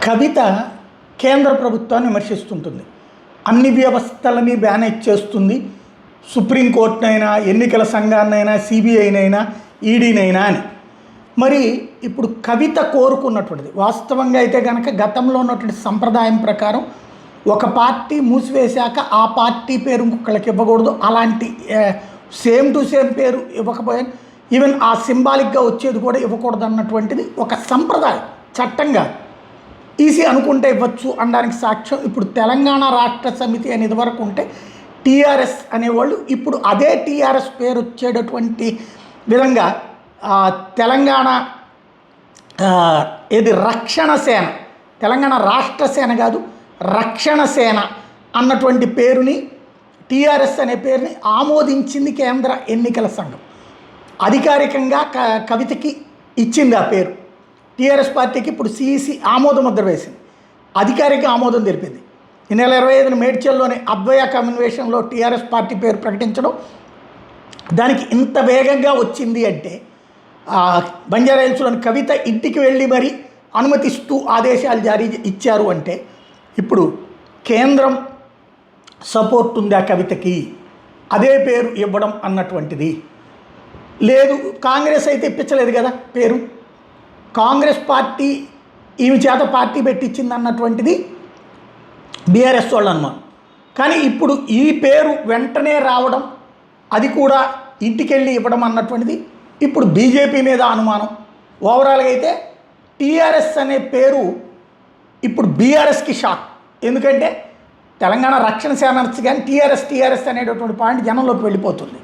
కవిత కేంద్ర ప్రభుత్వాన్ని విమర్శిస్తుంటుంది. అన్ని వ్యవస్థలని బ్యానేజ్ చేస్తుంది. సుప్రీంకోర్టునైనా, ఎన్నికల సంఘాన్నైనా, సిబిఐనైనా, ఈడీనైనా అని. మరి ఇప్పుడు కవిత కోరుకున్నటువంటిది వాస్తవంగా అయితే కనుక గతంలో ఉన్నటువంటి సంప్రదాయం ప్రకారం ఒక పార్టీ మూసివేశాక ఆ పార్టీ పేరు ఇంకొకళ్ళకి ఇవ్వకూడదు. అలాంటి సేమ్ టు సేమ్ పేరు ఇవ్వకపోయాను, ఈవెన్ ఆ సింబాలిక్గా వచ్చేది కూడా ఇవ్వకూడదు అన్నటువంటిది ఒక సంప్రదాయం, చట్టంగా ఈసీ అనుకుంటే ఇవ్వచ్చు అనడానికి సాక్ష్యం. ఇప్పుడు తెలంగాణ రాష్ట్ర సమితి అనేది వరకు ఉంటే టీఆర్ఎస్ అనేవాళ్ళు ఇప్పుడు అదే టీఆర్ఎస్ పేరు వచ్చేటటువంటి విధంగా తెలంగాణ ఇది రక్షణ సేన, తెలంగాణ రాష్ట్ర సేన కాదు రక్షణ సేన అన్నటువంటి పేరుని, టీఆర్ఎస్ అనే పేరుని ఆమోదించింది కేంద్ర ఎన్నికల సంఘం. అధికారికంగా కవితకి ఇచ్చింది ఆ పేరు. టీఆర్ఎస్ పార్టీకి ఇప్పుడు సిఈసి ఆమోద ముద్ర వేసింది, అధికారిక ఆమోదం తెలిపింది. ఈ నెల 25న మేడ్చల్లోని అద్వయ కన్వెన్షన్లో టీఆర్ఎస్ పార్టీ పేరు ప్రకటించడం, దానికి ఇంత వేగంగా వచ్చింది అంటే బంజారాహిల్స్లోని కవిత ఇంటికి వెళ్ళి మరి అనుమతిస్తూ ఆదేశాలు జారీ ఇచ్చారు అంటే ఇప్పుడు కేంద్రం సపోర్ట్ ఉంది ఆ కవితకి, అదే పేరు ఇవ్వడం అన్నటువంటిది. లేదు కాంగ్రెస్ అయితే ఇప్పించలేదు కదా పేరు, కాంగ్రెస్ పార్టీ ఈమె చేత పార్టీ పెట్టించింది అన్నటువంటిది బీఆర్ఎస్ వాళ్ళు అనుమానం. కానీ ఇప్పుడు ఈ పేరు వెంటనే రావడం, అది కూడా ఇంటికెళ్ళి ఇవ్వడం అన్నటువంటిది ఇప్పుడు బీజేపీ మీద అనుమానం. ఓవరాల్గా అయితే టీఆర్ఎస్ అనే పేరు ఇప్పుడు బీఆర్ఎస్కి షాక్. ఎందుకంటే తెలంగాణ రక్షణ సేన కానీ టీఆర్ఎస్ అనేటటువంటి పాయింట్ జనంలోకి వెళ్ళిపోతుంది.